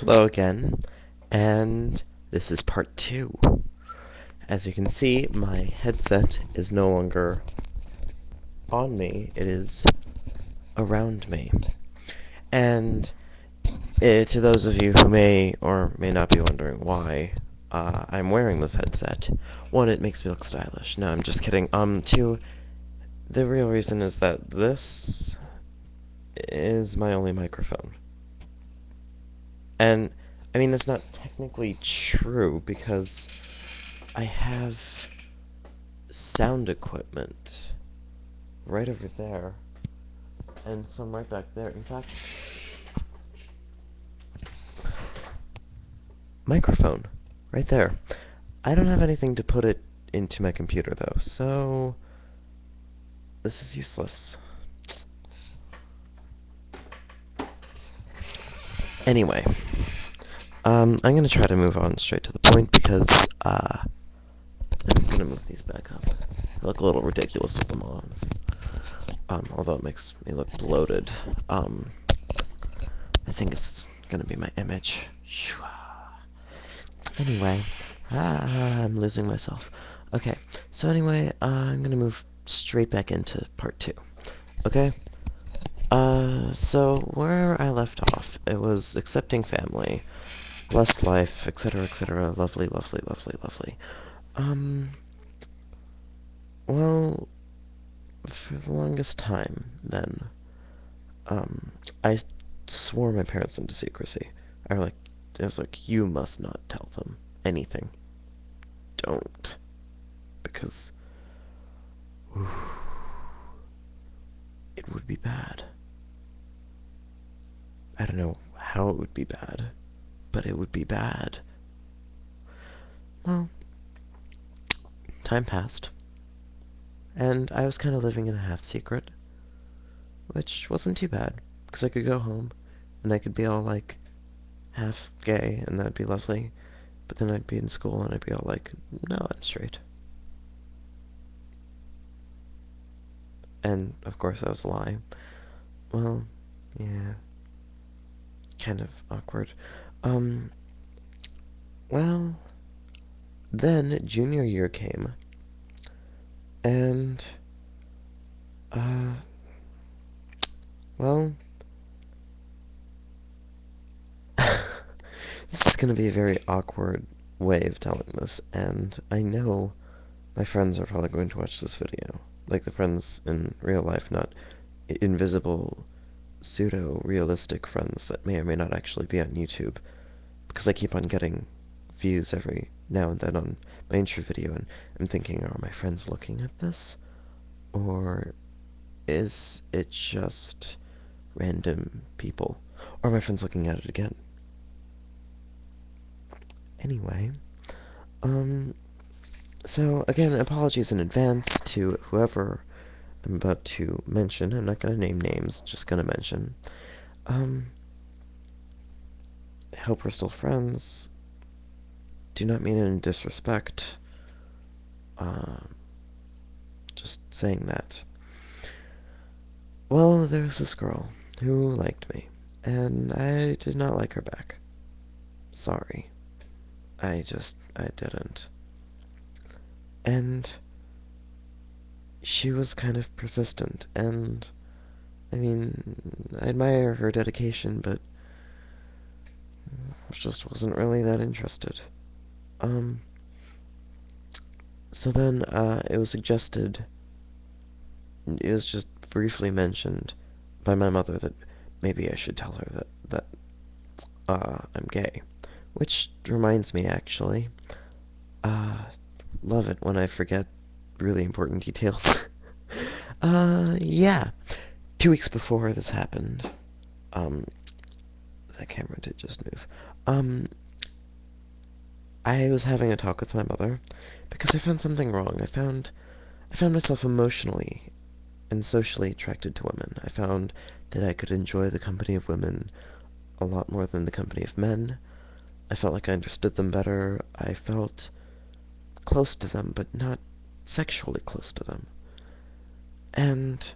Hello again, and this is part 2. As you can see, my headset is no longer on me, it is around me. And to those of you who may or may not be wondering why I'm wearing this headset, one, it makes me look stylish. No, I'm just kidding. Two, the real reason is that this is my only microphone. And, I mean, that's not technically true because I have sound equipment right over there and some right back there. In fact, microphone right there. I don't have anything to put it into my computer though, so this is useless. Anyway, I'm gonna try to move on straight to the point because I'm gonna move these back up. I look a little ridiculous with them on. Although it makes me look bloated. I think it's gonna be my image. Anyway, I'm losing myself. Okay, so anyway, I'm gonna move straight back into part 2. Okay? So where I left off, it was accepting family, blessed life, etc., etc., lovely, lovely, lovely, lovely. Well, for the longest time, then, I swore my parents into secrecy. I was like, you must not tell them anything. Don't. Because it would be bad. I don't know how it would be bad, but it would be bad. Well, time passed, and I was kind of living in a half secret, which wasn't too bad, because I could go home, and I could be all like, half gay, and that'd be lovely, but then I'd be in school, and I'd be all like, no, I'm straight. And, of course, that was a lie. Well, yeah, kind of awkward. Well, then junior year came, and, well, this is gonna be a very awkward way of telling this, and I know my friends are probably going to watch this video. Like the friends in real life, not invisible, pseudo-realistic friends that may or may not actually be on YouTube. Because I keep on getting views every now and then on my intro video, and I'm thinking, are my friends looking at this? Or is it just random people? Or are my friends looking at it again? Anyway, so again, apologies in advance to whoever I'm about to mention. I'm not gonna name names, just gonna mention. I hope we're still friends. Do not mean it in disrespect. Just saying that. Well, there was this girl who liked me, and I did not like her back. Sorry. I didn't. And she was kind of persistent, and I mean, I admire her dedication, but I just wasn't really that interested. So then, it was suggested, it was just briefly mentioned by my mother that maybe I should tell her that I'm gay. Which reminds me, actually, love it when I forget really important details. Yeah. 2 weeks before this happened, that camera did just move. I was having a talk with my mother because I found something wrong. I found myself emotionally and socially attracted to women. I found that I could enjoy the company of women a lot more than the company of men. I felt like I understood them better. I felt close to them, but not sexually close to them. And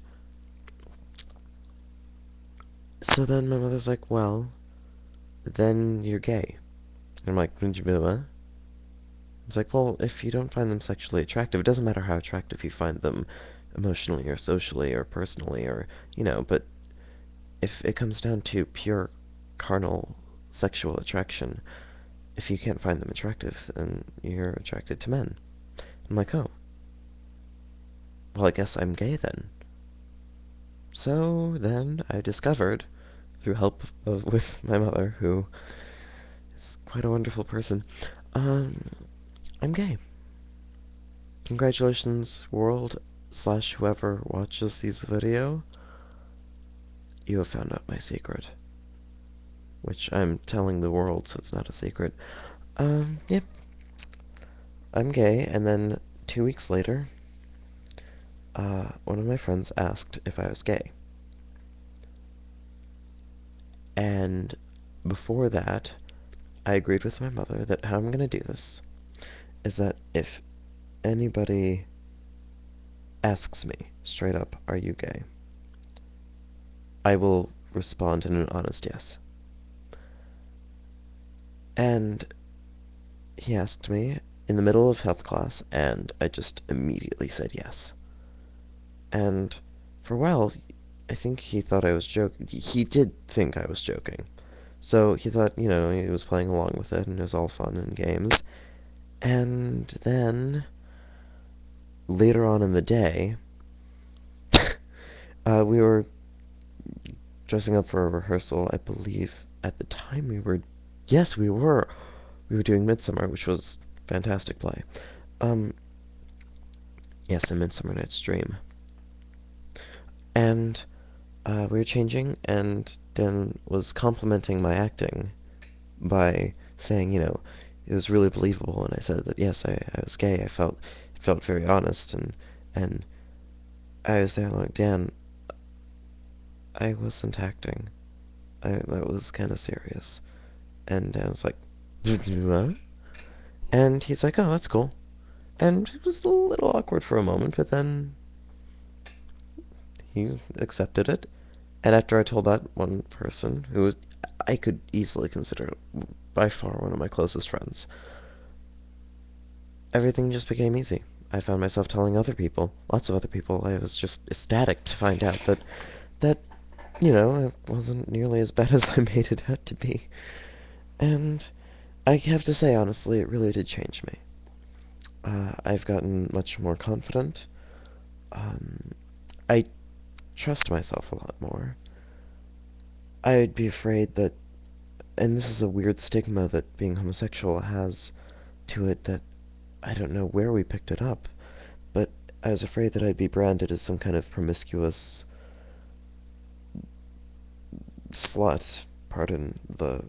so then my mother's like, well, then you're gay. And I'm like, what? It's like, well, if you don't find them sexually attractive, it doesn't matter how attractive you find them emotionally or socially or personally or, but if it comes down to pure carnal sexual attraction, if you can't find them attractive, then you're attracted to men. I'm like, oh, well, I guess I'm gay then. So then I discovered, through help with my mother, who is quite a wonderful person, I'm gay. Congratulations, world / whoever watches this video. You have found out my secret. Which I'm telling the world, so it's not a secret. Yep. I'm gay, and then 2 weeks later, one of my friends asked if I was gay. And before that, I agreed with my mother that how I'm going to do this is that if anybody asks me straight up, are you gay? I will respond in an honest yes. And he asked me in the middle of health class, and I just immediately said yes. And for a while, I think he thought I was joking. He did think I was joking. So he thought, he was playing along with it, and it was all fun and games. And then, later on in the day, we were dressing up for a rehearsal. I believe at the time yes, we were doing Midsummer, which was a fantastic play. Yes, A Midsummer Night's Dream. And we were changing, and Dan was complimenting my acting by saying, it was really believable, and I said that yes, I was gay. It felt very honest, and I was there like, Dan, I wasn't acting. That was kind of serious. And Dan was like, what? And he's like, oh, that's cool. And it was a little awkward for a moment, but then he accepted it. And after I told that one person, who I could easily consider by far one of my closest friends, everything just became easy. I found myself telling other people, lots of other people. I was just ecstatic to find out that it wasn't nearly as bad as I made it out to be. And I have to say, honestly, it really did change me. I've gotten much more confident. I trust myself a lot more. I'd be afraid that, and this is a weird stigma that being homosexual has to it that I don't know where we picked it up, but I was afraid that I'd be branded as some kind of promiscuous slut, pardon the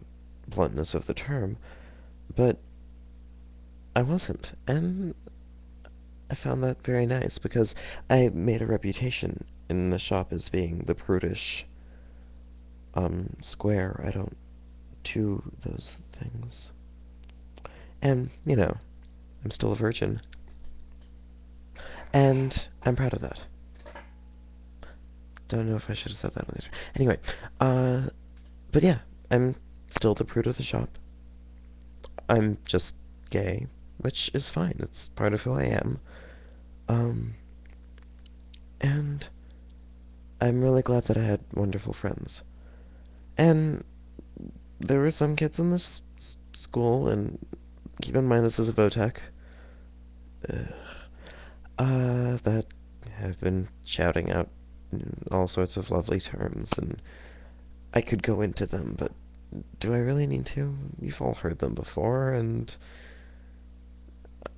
bluntness of the term, but I wasn't, and I found that very nice, because I made a reputation in the shop as being the prudish, square. I don't do those things. And, I'm still a virgin. And I'm proud of that. Don't know if I should have said that later. Anyway, but yeah, I'm still the prude of the shop. I'm just gay, which is fine. It's part of who I am. And I'm really glad that I had wonderful friends. And there were some kids in this school, and keep in mind this is a VOTEC, that have been shouting out all sorts of lovely terms, and I could go into them, but do I really need to? You've all heard them before, and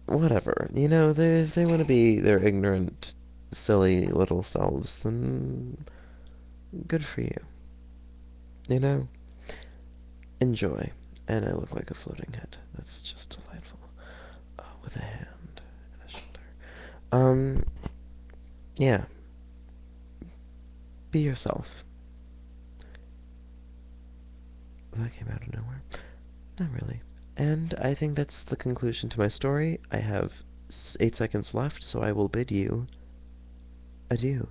whatever. If they want to be their ignorant, silly little selves, then good for you. Enjoy. And I look like a floating head. That's just delightful. With a hand and a shoulder. Yeah. Be yourself. That came out of nowhere. Not really. And I think that's the conclusion to my story. I have 8 seconds left, so I will bid you adieu.